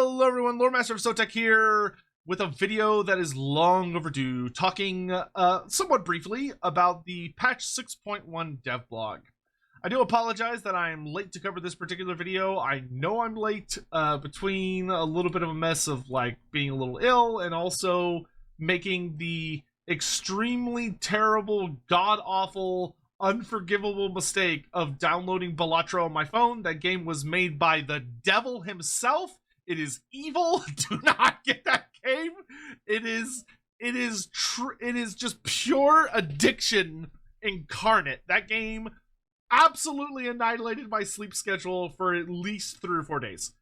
Hello everyone, Loremaster of Sotek here with a video that is long overdue, talking somewhat briefly about the patch 6.1 dev blog. I do apologize that I'm late to cover this particular video. I know I'm late between a little bit of a mess of like being a little ill and also making the extremely terrible, god-awful, unforgivable mistake of downloading Balatro on my phone. That game was made by the devil himself. It is evil. Do not get that game. It is just pure addiction incarnate. That game absolutely annihilated my sleep schedule for at least 3 or 4 days.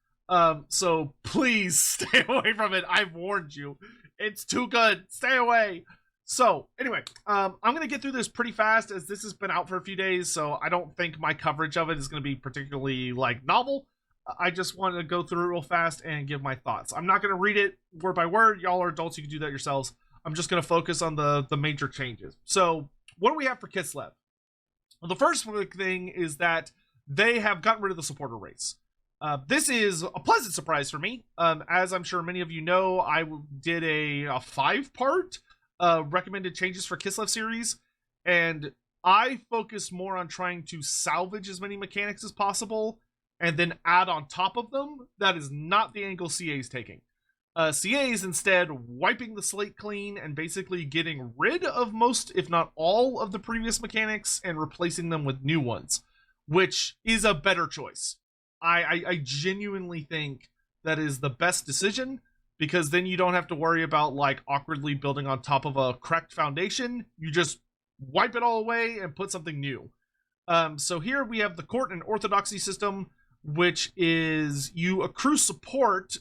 So please stay away from it. I've warned you. It's too good. Stay away. So anyway, I'm going to get through this pretty fast as this has been out for a few days, so I don't think my coverage of it is going to be particularly like novel. I just want to go through it real fast and give my thoughts. I'm not going to read it word by word. Y'all are adults. You can do that yourselves. I'm just going to focus on the major changes. So what do we have for Kislev? Well, the first thing is that they have gotten rid of the supporter race. This is a pleasant surprise for me. As I'm sure many of you know, I did a 5-part recommended changes for Kislev series, and I focus more on trying to salvage as many mechanics as possible and then add on top of them. That is not the angle CA is taking. CA is instead wiping the slate clean and basically getting rid of most, if not all, of the previous mechanics and replacing them with new ones, which is a better choice. I genuinely think that is the best decision, because then you don't have to worry about like awkwardly building on top of a cracked foundation. You just wipe it all away and put something new. So here we have the court and orthodoxy system, which is you accrue support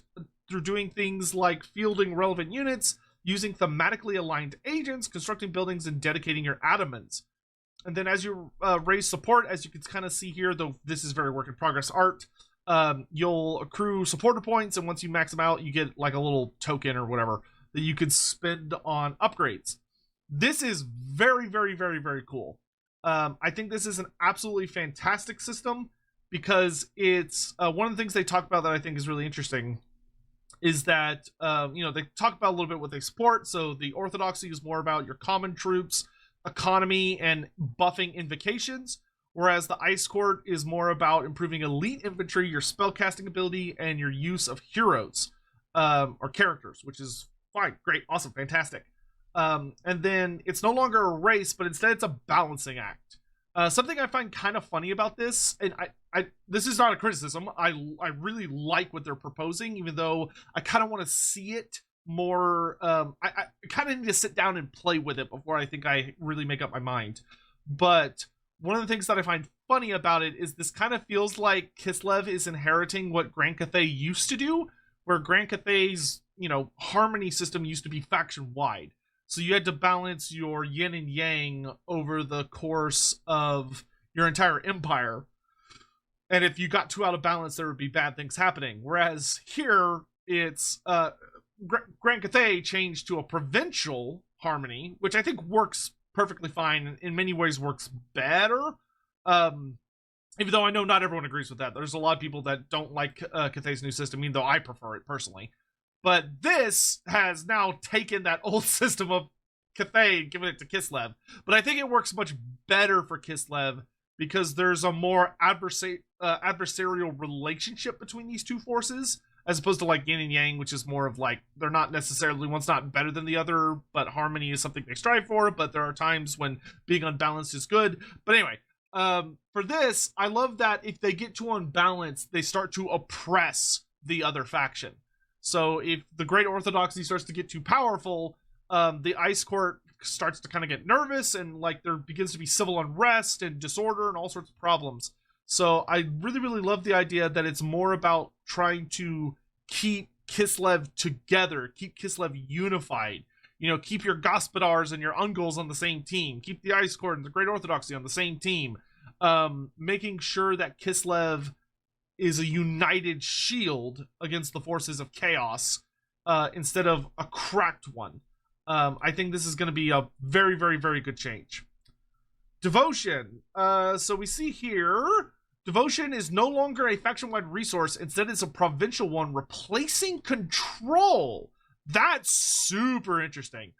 through doing things like fielding relevant units, using thematically aligned agents, constructing buildings, and dedicating your adamants. And then as you raise support, as you can kind of see here, though this is very work in progress art, you'll accrue supporter points, and once you max them out, you get like a little token or whatever that you can spend on upgrades. This is very, very, very, very cool. I think this is an absolutely fantastic system, because it's one of the things they talk about that I think is really interesting is that, they talk about a little bit what they support. So the orthodoxy is more about your common troops, economy, and buffing invocations, whereas the ice court is more about improving elite infantry, your spellcasting ability, and your use of heroes or characters, which is fine, great, awesome, fantastic. And then it's no longer a race, but instead it's a balancing act. Something I find kind of funny about this, and this is not a criticism, I really like what they're proposing, even though I kind of want to see it more. I kind of need to sit down and play with it before I think I really make up my mind. But one of the things that I find funny about it is this kind of feels like Kislev is inheriting what Grand Cathay used to do, where Grand Cathay's, harmony system used to be faction-wide. So you had to balance your yin and yang over the course of your entire empire. And if you got too out of balance, there would be bad things happening. Whereas here, it's Grand Cathay changed to a provincial harmony, which I think works perfectly fine, and in many ways works better. Even though I know not everyone agrees with that. There's a lot of people that don't like Cathay's new system, even though I prefer it personally. But this has now taken that old system of Cathay and given it to Kislev. But I think it works much better for Kislev because there's a more adversarial relationship between these two forces, as opposed to like yin and yang, which is more of like, they're not necessarily, one's not better than the other, but harmony is something they strive for. But there are times when being unbalanced is good. But anyway, for this, I love that if they get too unbalanced, they start to oppress the other faction. So if the Great Orthodoxy starts to get too powerful, the Ice Court starts to kind of get nervous, and like there begins to be civil unrest and disorder and all sorts of problems. So I really, really love the idea that it's more about trying to keep Kislev together, keep Kislev unified. Keep your Gospodars and your Ungals on the same team. Keep the Ice Court and the Great Orthodoxy on the same team. Making sure that Kislev is a united shield against the forces of chaos instead of a cracked one. I think this is going to be a very, very, very good change. Devotion. So we see here Devotion is no longer a faction-wide resource. Instead, it's a provincial one, replacing control. That's super interesting.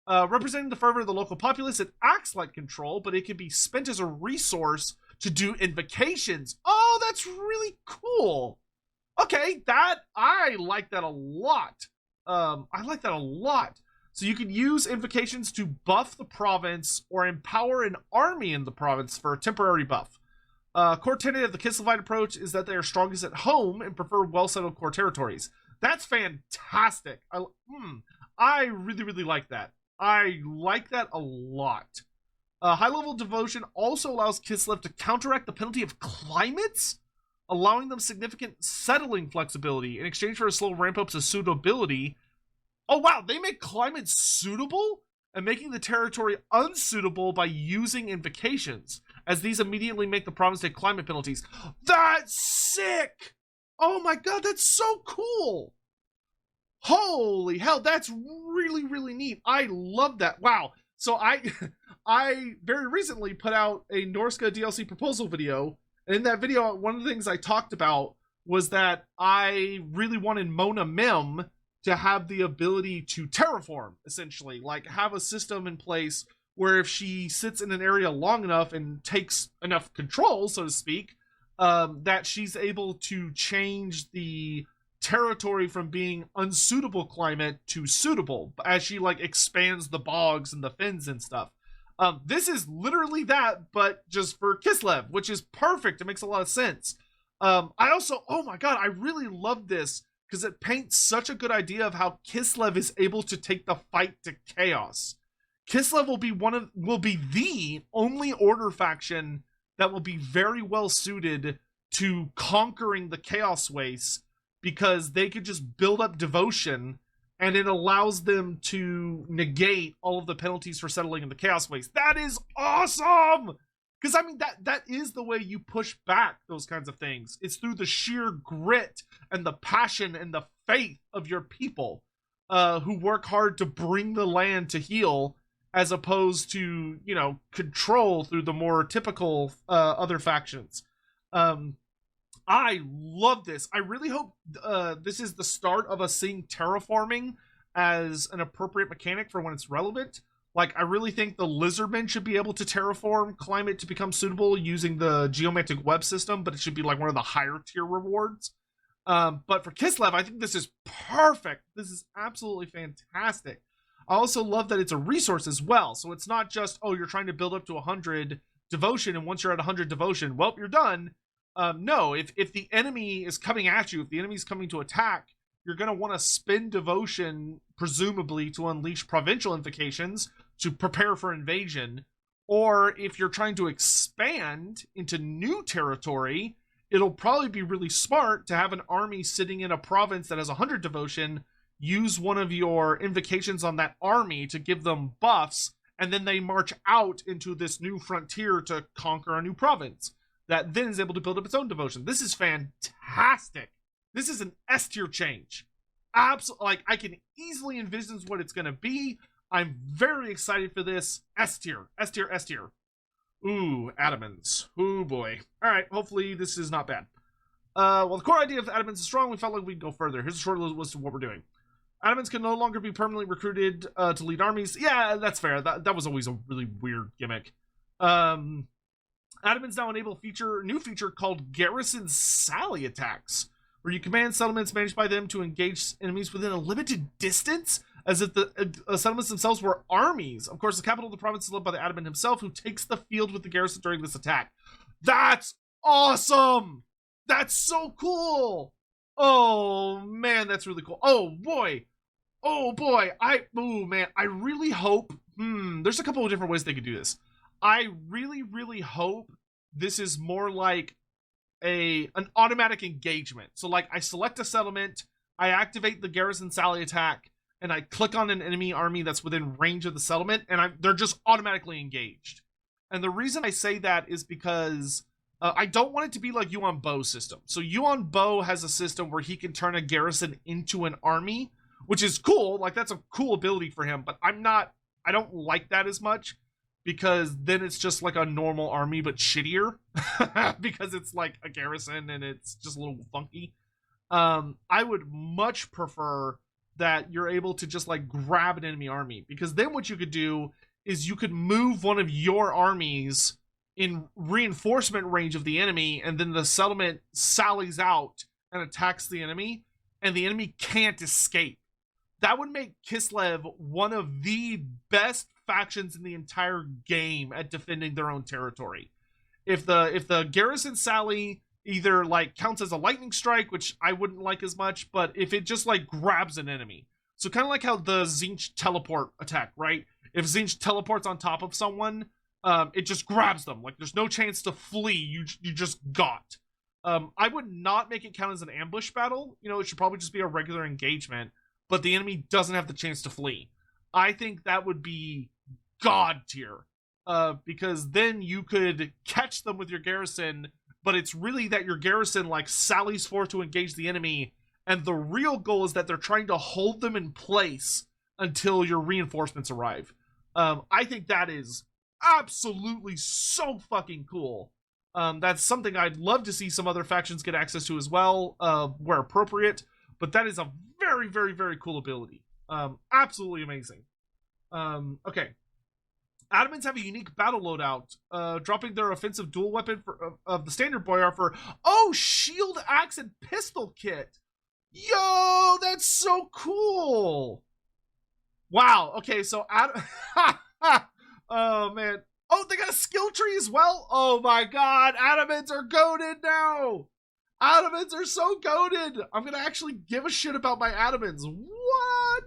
Representing the fervor of the local populace, it acts like control, but it can be spent as a resource to do invocations. Oh, that's really cool. Okay, I like that a lot. I like that a lot. So you can use invocations to buff the province or empower an army in the province for a temporary buff. Core tenet of the Kislevite approach is that they are strongest at home and prefer well-settled core territories. That's fantastic. I really, really like that. I like that a lot. High-level devotion also allows Kislev to counteract the penalty of climates, allowing them significant settling flexibility in exchange for a slow ramp-up to suitability. Oh wow, they make climate suitable and making the territory unsuitable by using invocations, as these immediately make the province take climate penalties. That's sick! Oh my god, that's so cool! Holy hell, that's really, really neat. I love that. Wow. So I very recently put out a Norska DLC proposal video, and in that video, one of the things I talked about was that I really wanted Mona Mem to have the ability to terraform, essentially. Like, have a system in place where if she sits in an area long enough and takes enough control, so to speak, that she's able to change the territory from being unsuitable climate to suitable as she, like, expands the bogs and the fens and stuff. This is literally that, but just for Kislev, which is perfect. It makes a lot of sense. I also, oh my god, I really love this, because it paints such a good idea of how Kislev is able to take the fight to chaos. Kislev will be the only order faction that will be very well suited to conquering the chaos wastes, because they could just build up devotion and it allows them to negate all of the penalties for settling in the chaos waste. That is awesome! Because, I mean, that is the way you push back those kinds of things. It's through the sheer grit and the passion and the faith of your people who work hard to bring the land to heal, as opposed to, you know, control through the more typical other factions. I love this. I really hope this is the start of us seeing terraforming as an appropriate mechanic for when it's relevant. Like, I really think the lizardmen should be able to terraform climate to become suitable using the geomantic web system, but it should be like one of the higher tier rewards. But for Kislev, I think this is perfect. This is absolutely fantastic. I also love that it's a resource as well. So it's not just, oh, you're trying to build up to 100 devotion, and once you're at 100 devotion, well, you're done. No, if the enemy is coming at you, if the enemy is coming to attack, you're going to want to spend devotion, presumably, to unleash provincial invocations to prepare for invasion. Or if you're trying to expand into new territory, it'll probably be really smart to have an army sitting in a province that has 100 devotion, use one of your invocations on that army to give them buffs, and then they march out into this new frontier to conquer a new province that then is able to build up its own devotion. This is fantastic. This is an S tier change. Absolutely, like, I can easily envision what it's going to be. I'm very excited for this. S tier, S tier, S tier. Ooh, Adamans. Ooh, boy. All right, hopefully this is not bad. Well, the core idea of Adamans is strong. We felt like we'd go further. Here's a short list of what we're doing. Adamans can no longer be permanently recruited to lead armies. Yeah, that's fair. That was always a really weird gimmick. Adamans now enable new feature called Garrison Sally Attacks, where you command settlements managed by them to engage enemies within a limited distance, as if the settlements themselves were armies. Of course, the capital of the province is led by the Adamant himself, who takes the field with the garrison during this attack. That's awesome! That's so cool! Oh, man, that's really cool. Oh, boy! Oh, boy! Oh, man, I really hope... there's a couple of different ways they could do this. I really, really hope this is more like an automatic engagement. So, like, I select a settlement, I activate the Garrison Sally attack, and I click on an enemy army that's within range of the settlement, and they're just automatically engaged. And the reason I say that is because I don't want it to be like Yuan Bo's system. So Yuan Bo has a system where he can turn a garrison into an army, which is cool. Like, that's a cool ability for him, but I don't like that as much. because then it's just like a normal army but shittier because it's like a garrison and it's just a little funky. I would much prefer that you're able to just like grab an enemy army, because then what you could do is you could move one of your armies in reinforcement range of the enemy, and then the settlement sallies out and attacks the enemy, and the enemy can't escape. That would make Kislev one of the best factions in the entire game at defending their own territory. If the garrison sally either like counts as a lightning strike, which I wouldn't like as much, but if it just like grabs an enemy. So kind of like how the Tzeentch teleport attack, right? If Tzeentch teleports on top of someone, it just grabs them. Like there's no chance to flee. You just got. I would not make it count as an ambush battle. You know, it should probably just be a regular engagement, but the enemy doesn't have the chance to flee. I think that would be god tier, because then you could catch them with your garrison, but it's really that your garrison like sallies forth to engage the enemy, and the real goal is that they're trying to hold them in place until your reinforcements arrive. I think that is absolutely so fucking cool. That's something I'd love to see some other factions get access to as well, where appropriate, but that is a very, very, very cool ability. Absolutely amazing. Okay. Adamants have a unique battle loadout, dropping their offensive dual weapon of the standard boyar for, shield, axe, and pistol kit. Yo, that's so cool. Wow. Okay, so oh man. Oh, they got a skill tree as well. Oh my god, Adamants are goated now. Adamants are so goated. I'm gonna actually give a shit about my Adamants. What?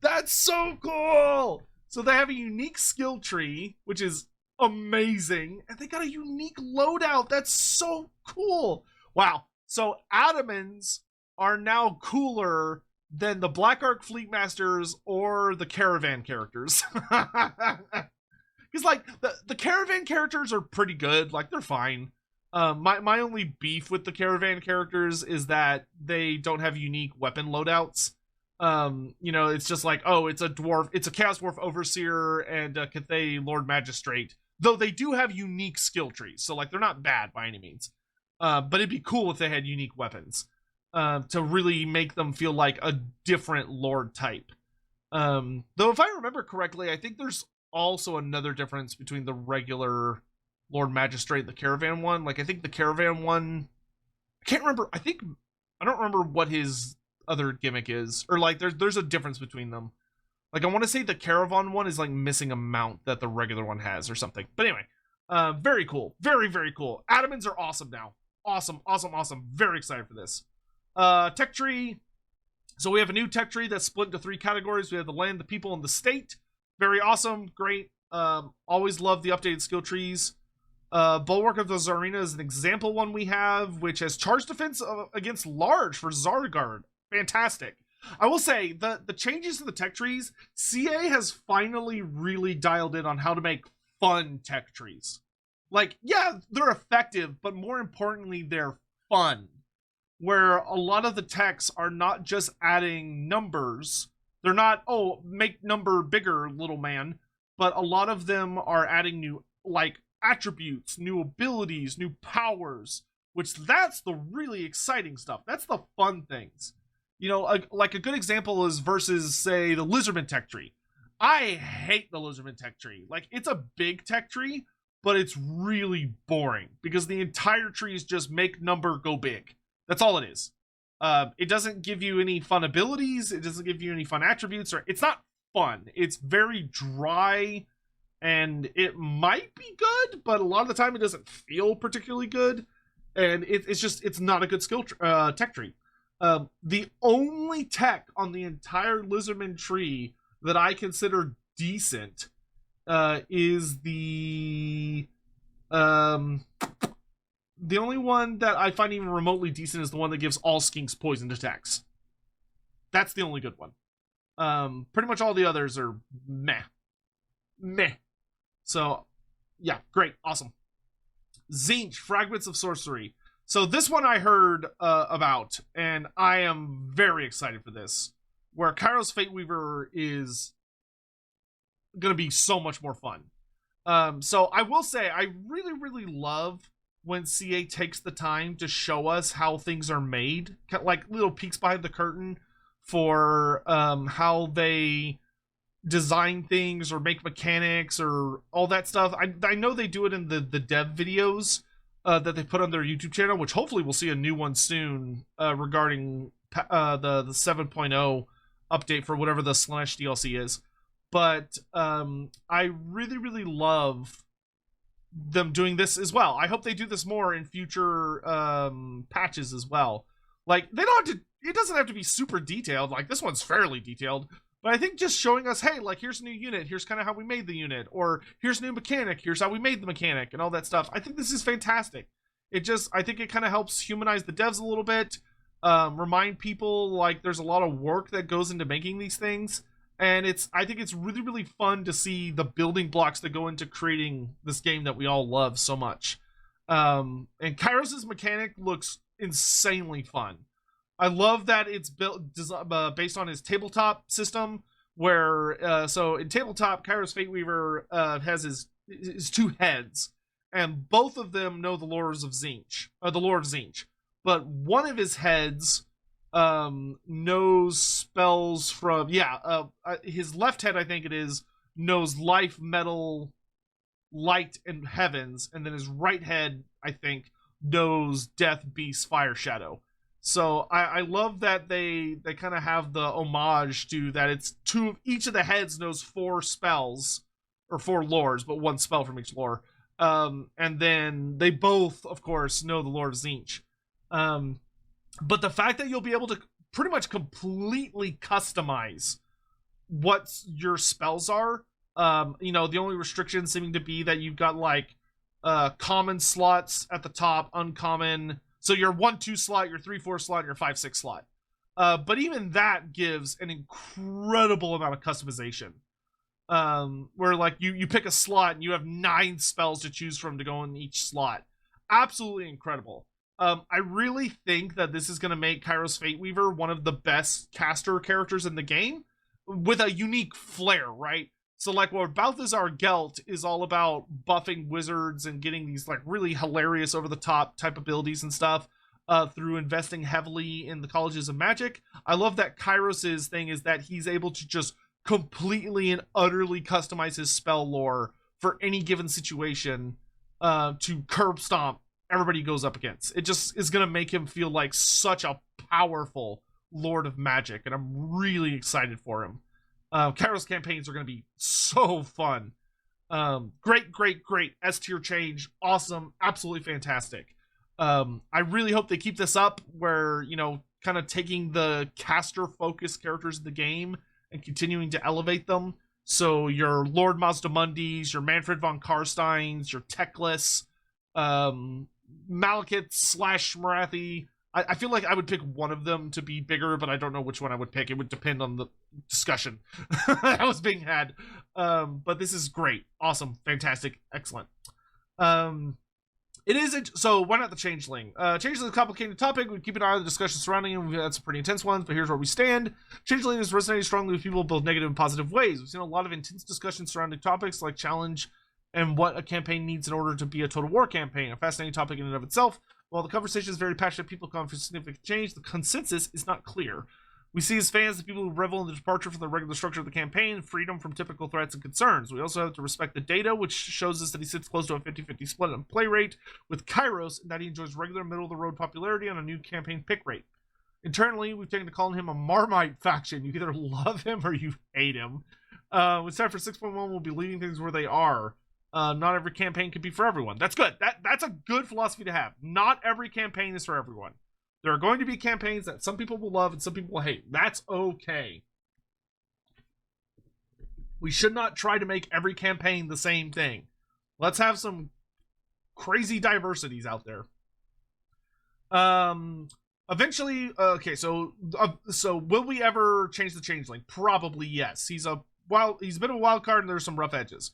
That's so cool. So they have a unique skill tree, which is amazing, and they got a unique loadout. That's so cool. Wow. So Adamants are now cooler than the Black Ark Fleet Masters or the Caravan characters. Because like the Caravan characters are pretty good. Like they're fine. My only beef with the Caravan characters is that they don't have unique weapon loadouts. You know, it's just like, it's a dwarf, it's a Chaos Dwarf Overseer and a Cathay Lord Magistrate. Though they do have unique skill trees, so like they're not bad by any means. But it'd be cool if they had unique weapons to really make them feel like a different Lord type. Though if I remember correctly, I think there's also another difference between the regular Lord Magistrate and the Caravan one. Like I think the Caravan one, I can't remember. I don't remember what his other gimmick is, or like there's a difference between them. Like I want to say the Caravan one is like missing a mount that the regular one has or something. But anyway, very cool, very, very cool. Adamants are awesome now. Awesome. Very excited for this. Tech tree. So we have a new tech tree that's split into 3 categories. We have the land, the people, and the state. Very awesome, great. Always love the updated skill trees. Bulwark of the Tsarina is an example one we have, which has charge defense against large for Zargard. Fantastic. I will say, the changes to the tech trees, CA has finally really dialed in on how to make fun tech trees. Like, yeah, they're effective, but more importantly, they're fun. Where a lot of the techs are not just adding numbers. They're not, make number bigger, little man. But a lot of them are adding new, like, attributes, new abilities, new powers. Which, that's the really exciting stuff. That's the fun things. You know, like a good example is versus, say, the Lizardman tech tree. I hate the Lizardman tech tree. Like, it's a big tech tree, but it's really boring. Because the entire tree is just make number go big. That's all it is. It doesn't give you any fun abilities. It doesn't give you any fun attributes. Or it's not fun. It's very dry, and it might be good, but a lot of the time it doesn't feel particularly good. And it's not a good skill tech tree. The only tech on the entire Lizardman tree that I consider decent is the only one that I find even remotely decent is the one that gives all skinks poisoned attacks. That's the only good one. Pretty much all the others are meh. So, yeah, great, awesome. Tzeentch, Fragments of Sorcery. So this one I heard about, and I am very excited for this. Where Kairos Fate Weaver is going to be so much more fun. So I will say I really love when CA takes the time to show us how things are made, like little peeks behind the curtain for how they design things or make mechanics or all that stuff. I know they do it in the dev videos that they put on their YouTube channel, which hopefully we'll see a new one soon regarding the 7.0 update for whatever the Slanesh DLC is. But I really love them doing this as well. I hope they do this more in future patches as well. Like, they don't have to, it doesn't have to be super detailed. Like, this one's fairly detailed. But I think just showing us, hey, like, here's a new unit, here's kind of how we made the unit, or here's a new mechanic, here's how we made the mechanic, and all that stuff. I think this is fantastic. I think it kind of helps humanize the devs a little bit, remind people, like, there's a lot of work that goes into making these things, and I think it's really fun to see the building blocks that go into creating this game that we all love so much. And Kairos' mechanic looks insanely fun. I love that it's built based on his tabletop system, where so in tabletop, Kairos Fateweaver has his two heads, and both of them know the lore of Tzeentch, but one of his heads knows spells from his left head, I think it is, knows life, metal, light, and heavens, and then his right head, I think, knows death, beast, fire, shadow. So I love that they kind of have the homage to that. It's each of the heads knows 4 spells, or 4 lores, but 1 spell from each lore. And then they both, of course, know the lore of Tzeentch. But the fact that you'll be able to pretty much completely customize what your spells are, the only restriction seeming to be that you've got like common slots at the top, uncommon. So your 1-2 slot, your 3-4 slot, and your 5-6 slot. But even that gives an incredible amount of customization. Where like you pick a slot and you have 9 spells to choose from to go in each slot. Absolutely incredible. I really think that this is going to make Kairos Fateweaver one of the best caster characters in the game, with a unique flair, right? So like what Balthazar Gelt is all about buffing wizards and getting these like really hilarious over the top type abilities and stuff through investing heavily in the colleges of magic. I love that Kairos's thing is that he's able to just completely and utterly customize his spell lore for any given situation to curb stomp everybody he goes up against. It just is going to make him feel like such a powerful Lord of Magic, and I'm really excited for him. Kairos campaigns are going to be so fun. Great S tier change. Awesome. Absolutely fantastic. I really hope they keep this up where, kind of taking the caster focused characters in the game and continuing to elevate them. So your Lord Mazdamundis, your Manfred von Karsteins, your Teclis, Malekith / Marathi. I feel like I would pick one of them to be bigger, but I don't know which one I would pick. It would depend on the discussion that was being had. But this is great. Awesome. Fantastic. Excellent. So why not the Changeling? Changeling is a complicated topic. We keep an eye on the discussion surrounding him. We've had some pretty intense ones, but here's where we stand. Changeling is resonating strongly with people in both negative and positive ways. We've seen a lot of intense discussions surrounding topics like challenge and what a campaign needs in order to be a total war campaign. A fascinating topic in and of itself. While the conversation is very passionate, people come for significant change, the consensus is not clear. We see as fans the people who revel in the departure from the regular structure of the campaign, freedom from typical threats and concerns. We also have to respect the data, which shows us that he sits close to a 50-50 split on play rate with Kairos, and that he enjoys regular middle-of-the-road popularity on a new campaign pick rate. Internally, we've taken to calling him a Marmite faction. You either love him or you hate him. When it's time for 6.1, we'll be leaving things where they are. Not every campaign can be for everyone. That's good. That's a good philosophy to have. Not every campaign is for everyone. There are going to be campaigns that some people will love and some people will hate. That's okay. We should not try to make every campaign the same thing. Let's have some crazy diversities out there. Eventually, okay, so will we ever change the Changeling? Probably yes. He's a bit of a wild card and there's some rough edges.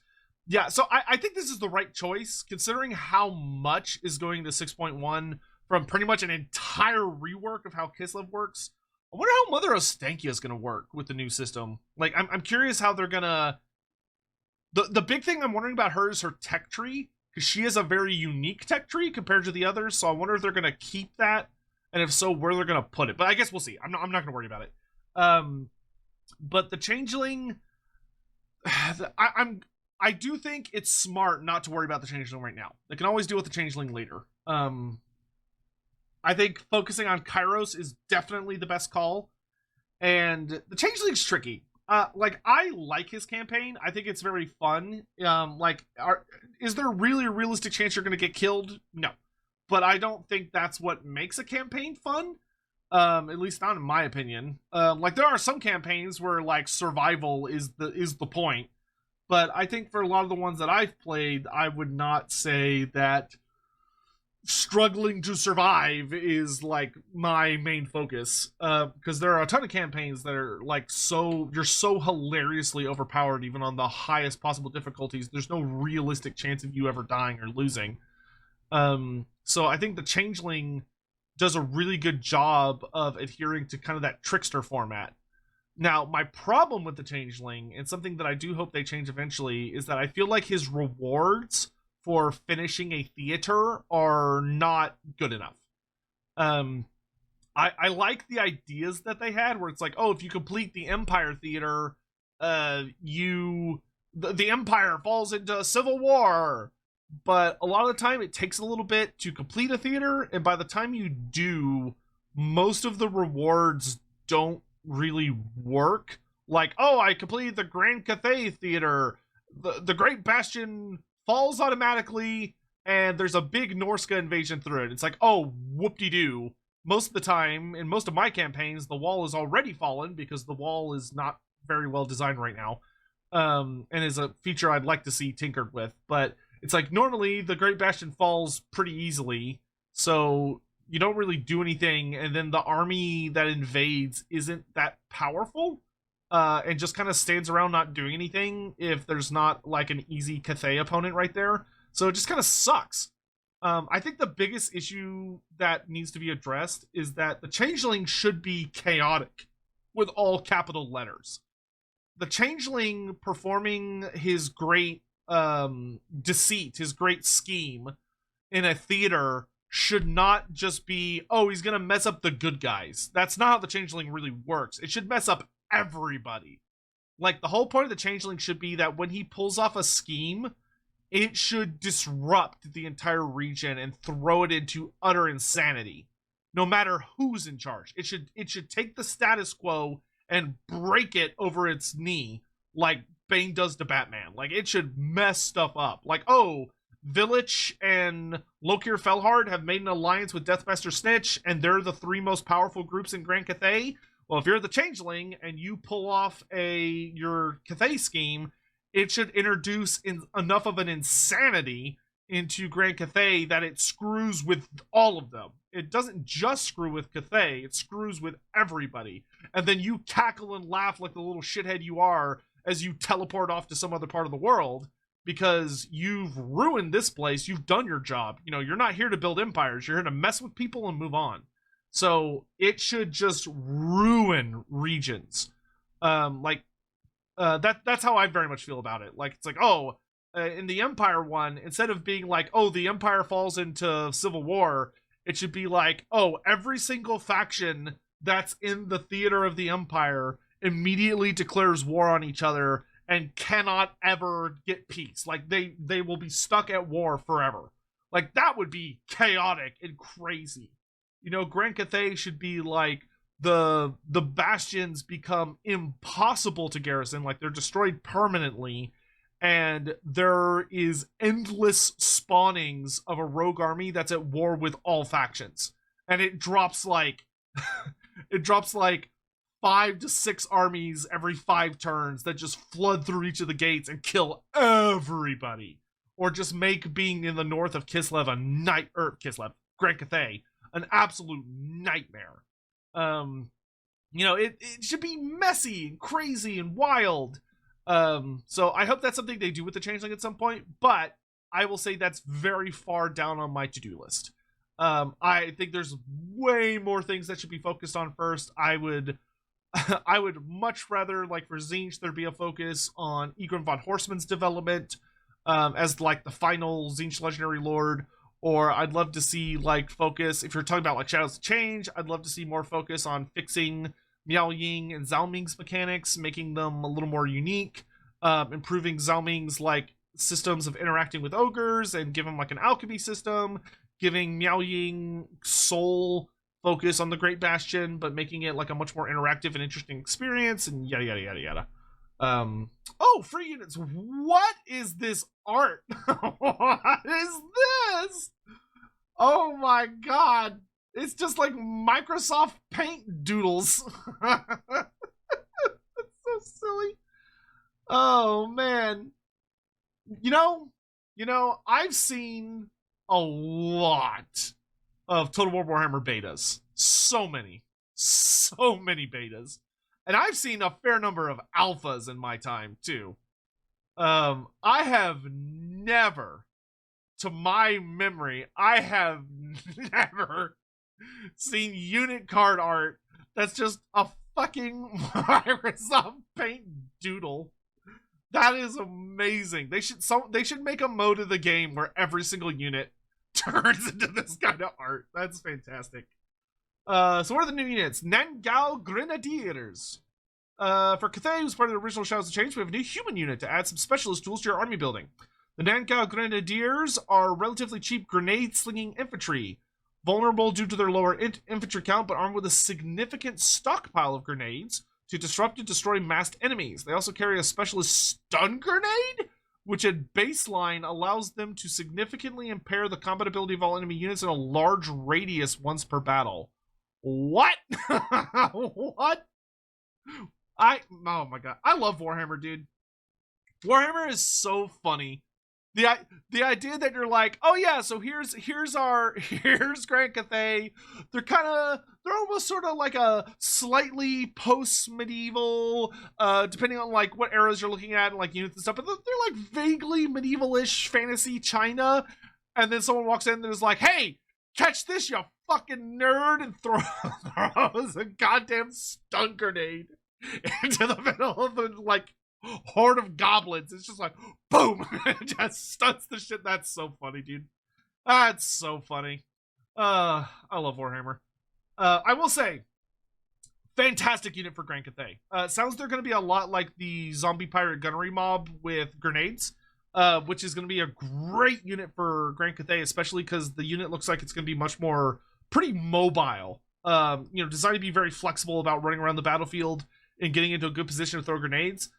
Yeah, so I think this is the right choice, considering how much is going to 6.1 from pretty much an entire rework of how Kislev works. I wonder how Mother Ostankia is going to work with the new system. Like, I'm curious how they're going to The big thing I'm wondering about her is her tech tree, because she has a very unique tech tree compared to the others. So I wonder if they're gonna keep that, and if so, where they're gonna put it. But I guess we'll see. I'm not gonna worry about it. But the changeling, I do think it's smart not to worry about the changeling right now. They can always deal with the changeling later. I think focusing on Kairos is definitely the best call, and the changeling's tricky. Like, I like his campaign. I think it's very fun. Is there really a realistic chance you're going to get killed? No. But I don't think that's what makes a campaign fun. At least not in my opinion. Like, there are some campaigns where, like, survival is the point. But I think for a lot of the ones that I've played, I would not say that struggling to survive is like my main focus, because there are a ton of campaigns that are like you're so hilariously overpowered even on the highest possible difficulties. There's no realistic chance of you ever dying or losing. So I think the changeling does a really good job of adhering to kind of that trickster format. Now, my problem with the changeling, and something that I do hope they change eventually, is that I feel like his rewards for finishing a theater are not good enough. I like the ideas that they had, where it's like, oh, if you complete the Empire Theater, the Empire falls into civil war. But a lot of the time, it takes a little bit to complete a theater, and by the time you do, most of the rewards don't really work. Like, oh, I completed the Grand Cathay Theater, the Great Bastion falls automatically, and there's a big Norska invasion through it. It's like, oh, whoop-de-doo. Most of the time, in most of my campaigns, the wall is already fallen, because the wall is not very well designed right now, and is a feature I'd like to see tinkered with. But it's like, normally, the Great Bastion falls pretty easily, so you don't really do anything, and then the army that invades isn't that powerful. And just kind of stands around not doing anything if there's not like an easy Cathay opponent right there. So it just kind of sucks. I think the biggest issue that needs to be addressed is that the changeling should be chaotic with all capital letters. The changeling performing his great deceit, his great scheme in a theater should not just be, oh, he's going to mess up the good guys. That's not how the changeling really works. It should mess up everybody. Like, the whole point of the changeling should be that when he pulls off a scheme, it should disrupt the entire region and throw it into utter insanity, no matter who's in charge. It should take the status quo and break it over its knee, like Bane does to Batman. Like, it should mess stuff up. Like, oh, Village and Lokir Felhard have made an alliance with Deathmaster Tzeentch, and they're the three most powerful groups in Grand Cathay. Well, if you're the changeling and you pull off your Cathay scheme, it should introduce enough of an insanity into Grand Cathay that it screws with all of them. It doesn't just screw with Cathay, it screws with everybody. And then you cackle and laugh like the little shithead you are as you teleport off to some other part of the world, because you've ruined this place. You've done your job. You know, you're not here to build empires. You're here to mess with people and move on. So it should just ruin regions. That's how I very much feel about it. Like, it's like, oh, in the Empire one, instead of being like, oh, the Empire falls into civil war, it should be like, oh, every single faction that's in the theater of the Empire immediately declares war on each other and cannot ever get peace. Like, they will be stuck at war forever. Like, that would be chaotic and crazy. You know, Grand Cathay should be like, the bastions become impossible to garrison, like they're destroyed permanently, and there is endless spawnings of a rogue army that's at war with all factions, and it drops like 5 to 6 armies every 5 turns that just flood through each of the gates and kill everybody, or just make being in the north of Kislev Grand Cathay an absolute nightmare. You know, it should be messy and crazy and wild. So I hope that's something they do with the changeling at some point, but I will say that's very far down on my to-do list. I think there's way more things that should be focused on first. I would I would much rather, like for Tzeentch, there be a focus on Egron von Horseman's development as like the final Tzeentch Legendary Lord. Or I'd love to see like focus, if you're talking about like Shadows of Change, I'd love to see more focus on fixing Miao Ying and Zhao Ming's mechanics, making them a little more unique, improving Zhao Ming's like systems of interacting with ogres, and give him like an alchemy system, giving Miao Ying soul focus on the Great Bastion, but making it like a much more interactive and interesting experience, and yada yada yada yada. Oh, free units. What is this art? What is this? Oh my god. It's just like Microsoft Paint doodles. That's so silly. Oh man. You know, I've seen a lot of Total War Warhammer betas. So many betas. And I've seen a fair number of alphas in my time, too. I have never, to my memory, I have never seen unit card art that's just a fucking Microsoft Paint doodle. That is amazing. They should make a mode of the game where every single unit turns into this kind of art. That's fantastic. So what are the new units? Nangao Grenadiers. For Cathay, who's part of the original Shadows of Change, we have a new human unit to add some specialist tools to your army building. The Nangao Grenadiers are relatively cheap grenade-slinging infantry, vulnerable due to their lower infantry count, but armed with a significant stockpile of grenades to disrupt and destroy massed enemies. They also carry a specialist stun grenade, which at baseline allows them to significantly impair the combat ability of all enemy units in a large radius once per battle. What? What? Oh my god. I love Warhammer, dude. Warhammer is so funny. The idea that you're like, oh yeah, so here's Grand Cathay. They're almost sort of like a slightly post-medieval, depending on like what eras you're looking at and like units and stuff, but they're like vaguely medieval-ish fantasy China. And then someone walks in and is like, hey, catch this, you fucking nerd, and throws a goddamn stun grenade into the middle of the like horde of goblins. It's just like boom. It just stuns the shit. That's so funny, dude. That's so funny. I love Warhammer. I will say, fantastic unit for Grand Cathay. Sounds they're going to be a lot like the zombie pirate gunnery mob with grenades, which is going to be a great unit for Grand Cathay, especially because the unit looks like it's going to be much more pretty mobile. Designed to be very flexible about running around the battlefield and getting into a good position to throw grenades.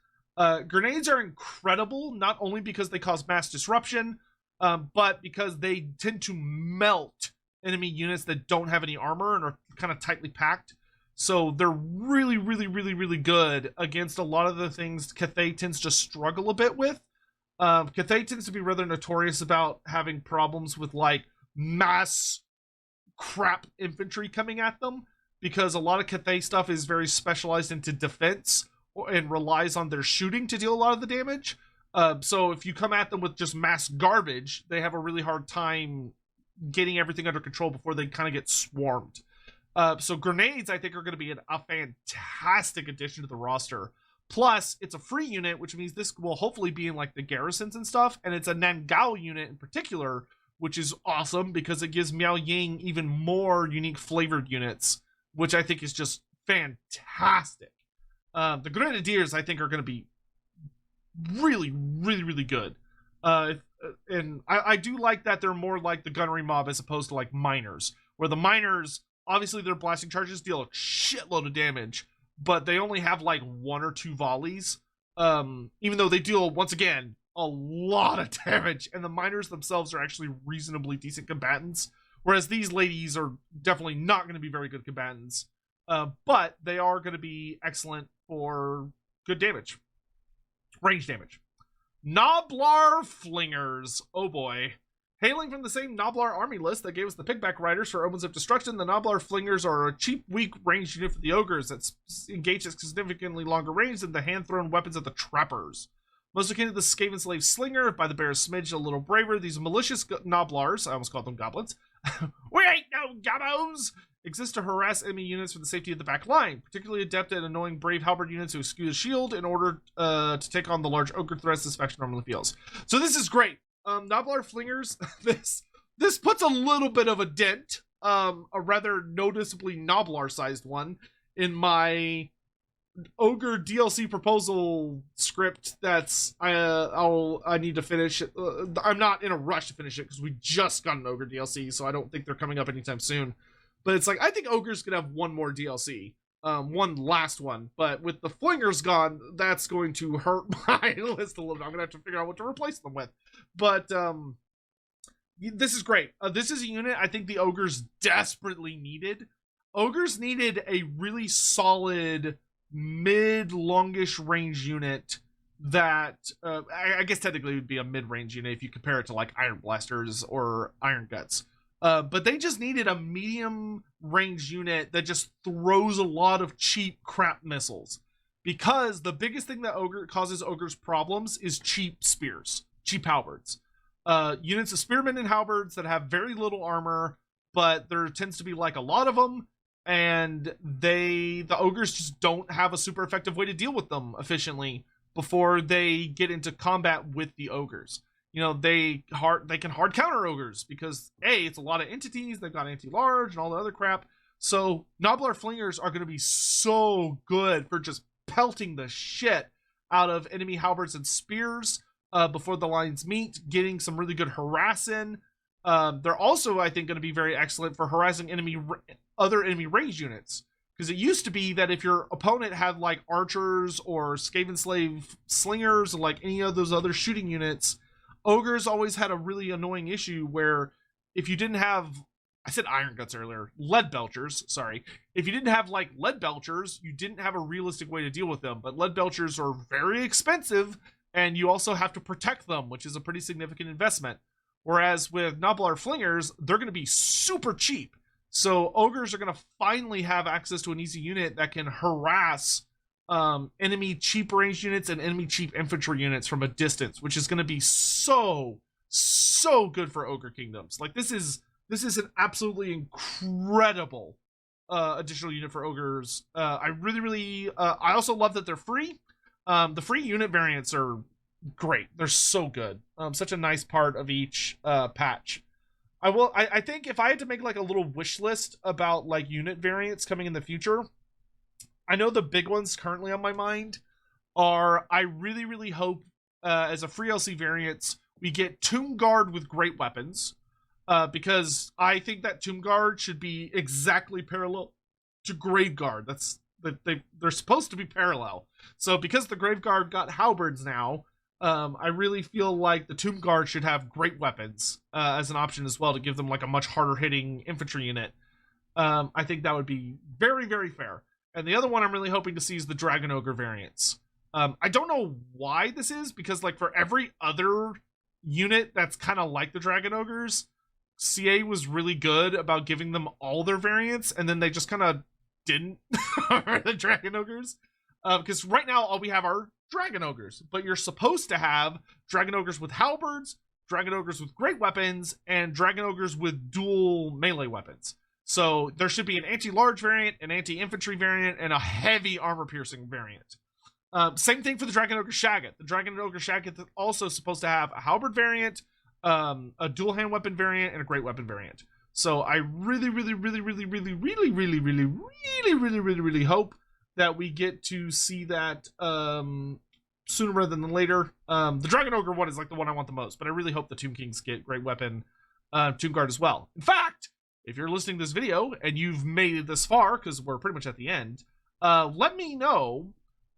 Grenades are incredible, not only because they cause mass disruption, but because they tend to melt enemy units that don't have any armor and are kind of tightly packed. So they're really, really, really, really good against a lot of the things Cathay tends to struggle a bit with. Cathay tends to be rather notorious about having problems with like mass crap infantry coming at them, because a lot of Cathay stuff is very specialized into defense and relies on their shooting to deal a lot of the damage. So if you come at them with just mass garbage, they have a really hard time getting everything under control before they kind of get swarmed. So grenades, I think, are going to be a fantastic addition to the roster. Plus, it's a free unit, which means this will hopefully be in like the garrisons and stuff. And it's a Nangao unit in particular, which is awesome because it gives Miao Ying even more unique flavored units, which I think is just fantastic. The Grenadiers, I think, are going to be really, really, really good. And I do like that they're more like the gunnery mob as opposed to like miners, where the miners, obviously their blasting charges deal a shitload of damage, but they only have like 1 or 2 volleys, even though they deal, once again, a lot of damage, and the miners themselves are actually reasonably decent combatants, whereas these ladies are definitely not going to be very good combatants, but they are going to be excellent for good damage. Range damage. Noblar Flingers. Oh boy. Hailing from the same Noblar army list that gave us the Pigback Riders for Omens of Destruction, the Noblar Flingers are a cheap, weak ranged unit for the Ogres that engage at significantly longer range than the hand-thrown weapons of the Trappers. Most akin to the Skaven Slave Slinger, by the Bear's smidge a little braver, these malicious Noblars, I almost called them goblins, we ain't no gubbos, exists to harass enemy units for the safety of the back line, particularly adept at annoying brave halberd units who skew the shield in order to take on the large ogre threats this faction normally feels. So this is great. Noblar Flingers, this puts a little bit of a dent, a rather noticeably Noblar-sized one, in my ogre DLC proposal script that's I need to finish. I'm not in a rush to finish it because we just got an ogre DLC, so I don't think they're coming up anytime soon. But it's like, I think ogres could have one more DLC, one last one. But with the flingers gone, that's going to hurt my list a little bit. I'm gonna have to figure out what to replace them with. But this is great. This is a unit I think the ogres desperately needed. Ogres needed a really solid mid-longish range unit that I guess technically would be a mid-range unit if you compare it to like Iron Blasters or Iron Guts. But they just needed a medium range unit that just throws a lot of cheap crap missiles. Because the biggest thing that causes ogres problems is cheap spears, cheap halberds. Units of spearmen and halberds that have very little armor, but there tends to be like a lot of them, and the ogres just don't have a super effective way to deal with them efficiently before they get into combat with the ogres. You know, they can hard counter ogres because it's a lot of entities, they've got anti-large and all the other crap. So Noblar Flingers are going to be so good for just pelting the shit out of enemy halberds and spears before the lines meet, getting some really good harass in. They're also, I think, going to be very excellent for harassing other enemy range units. Because it used to be that if your opponent had like archers or Skaven Slave slingers or like any of those other shooting units, ogres always had a really annoying issue where if you didn't have, I said Iron Guts earlier, lead belchers, sorry. If you didn't have like lead belchers, you didn't have a realistic way to deal with them. But lead belchers are very expensive, and you also have to protect them, which is a pretty significant investment. Whereas with Noblar Flingers, they're going to be super cheap. So ogres are going to finally have access to an easy unit that can harass enemy cheap range units and enemy cheap infantry units from a distance, which is going to be so good for Ogre Kingdoms. Like this is an absolutely incredible additional unit for ogres. I really I also love that they're free. The free unit variants are great. They're so good. Such a nice part of each patch. I think if I had to make like a little wish list about like unit variants coming in the future, I know the big ones currently on my mind are, I really hope as a free LC variants we get Tomb Guard with great weapons, because I think that Tomb Guard should be exactly parallel to Grave Guard. They're supposed to be parallel. So because the Grave Guard got halberds now, I really feel like the Tomb Guard should have great weapons as an option as well to give them like a much harder hitting infantry unit. I think that would be very fair. And the other one I'm really hoping to see is the Dragon Ogre variants. I don't know why this is, because like for every other unit that's kind of like the Dragon Ogres, CA was really good about giving them all their variants, and then they just kind of didn't for the Dragon Ogres. Because right now all we have are Dragon Ogres, but you're supposed to have Dragon Ogres with halberds, Dragon Ogres with great weapons, and Dragon Ogres with dual melee weapons. So there should be an anti-large variant, an anti-infantry variant, and a heavy armor-piercing variant. Same thing for the Dragon Ogre Shaggot. The Dragon Ogre Shaggot is also supposed to have a halberd variant, a dual hand weapon variant, and a great weapon variant. So I really hope that we get to see that sooner rather than later. The Dragon Ogre one is like the one I want the most, but I really hope the Tomb Kings get great weapon, Tomb Guard as well. In fact, if you're listening to this video and you've made it this far, because we're pretty much at the end, let me know.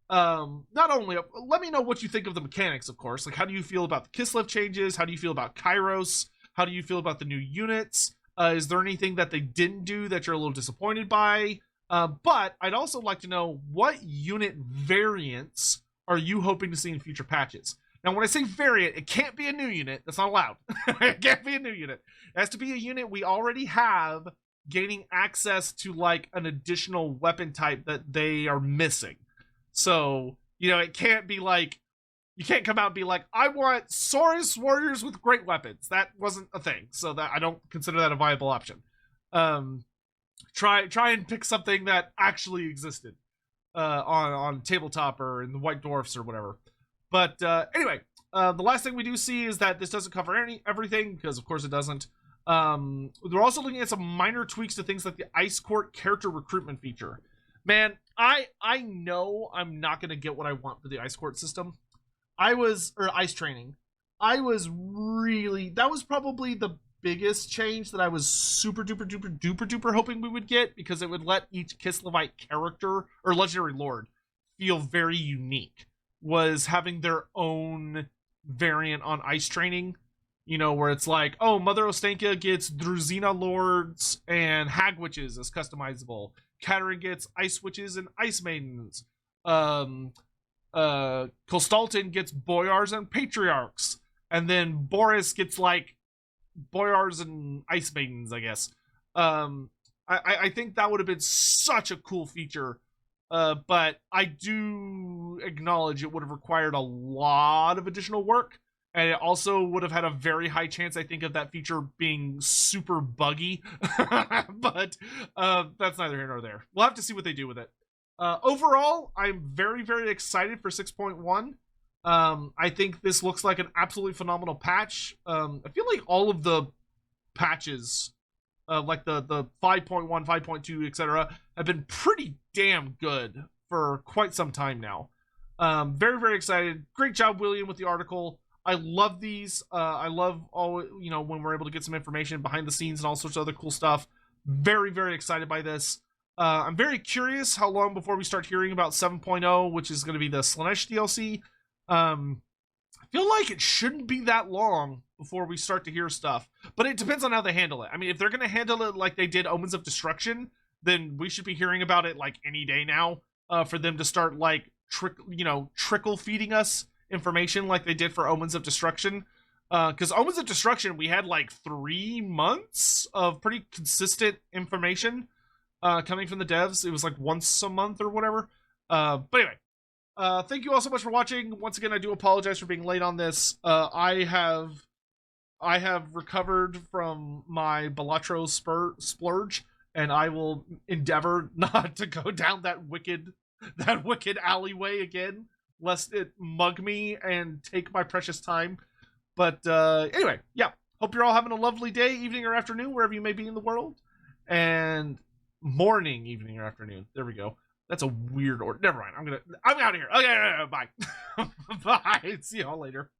Let me know what you think of the mechanics, of course. Like, how do you feel about the Kislev changes? How do you feel about Kairos? How do you feel about the new units? Is there anything that they didn't do that you're a little disappointed by? But I'd also like to know, what unit variants are you hoping to see in future patches? Now, when I say variant, it can't be a new unit. That's not allowed. It can't be a new unit. It has to be a unit we already have, gaining access to like an additional weapon type that they are missing. So, you know, it can't be like, you can't come out and be like, I want Saurus warriors with great weapons. That wasn't a thing. So that I don't consider that a viable option. try and pick something that actually existed on tabletop or in the White Dwarfs or whatever. But anyway, the last thing we do see is that this doesn't cover everything, because of course it doesn't. We're also looking at some minor tweaks to things like the Ice Court character recruitment feature. Man, I know I'm not going to get what I want for the Ice Court system. Ice training. That was probably the biggest change that I was super duper duper duper duper hoping we would get, because it would let each Kislevite character or legendary lord feel very unique, was having their own variant on ice training, you know, where it's like, oh, Mother Ostankia gets Druzina lords and hag witches as customizable. Katerin gets ice witches and ice maidens. Kostaltin gets boyars and patriarchs. And then Boris gets like boyars and ice maidens, I guess. I think that would have been such a cool feature. But I do acknowledge it would have required a lot of additional work. And it also would have had a very high chance, I think, of that feature being super buggy. But that's neither here nor there. We'll have to see what they do with it. Overall, I'm very, very excited for 6.1. I think this looks like an absolutely phenomenal patch. I feel like all of the patches, like the 5.1, 5.2, etc., have been pretty damn good for quite some time now. Very, very excited. Great job, William, with the article. I love these. I love all, you know, when we're able to get some information behind the scenes and all sorts of other cool stuff. Very, very excited by this. I'm very curious how long before we start hearing about 7.0, which is going to be the Slaanesh DLC. I feel like it shouldn't be that long before we start to hear stuff, but it depends on how they handle it. I mean, if they're going to handle it like they did Omens of Destruction, then we should be hearing about it like any day now, for them to start like trickle feeding us information like they did for Omens of Destruction. Because Omens of Destruction, we had like 3 months of pretty consistent information coming from the devs. It was like once a month or whatever. But anyway, thank you all so much for watching. Once again, I do apologize for being late on this. I have recovered from my Balatro splurge, and I will endeavor not to go down that wicked alleyway again, lest it mug me and take my precious time. But anyway, yeah. Hope you're all having a lovely day, evening, or afternoon, wherever you may be in the world. And morning, evening, or afternoon. There we go. That's a weird order. Never mind. I'm out of here. Okay, bye. Bye. See y'all later.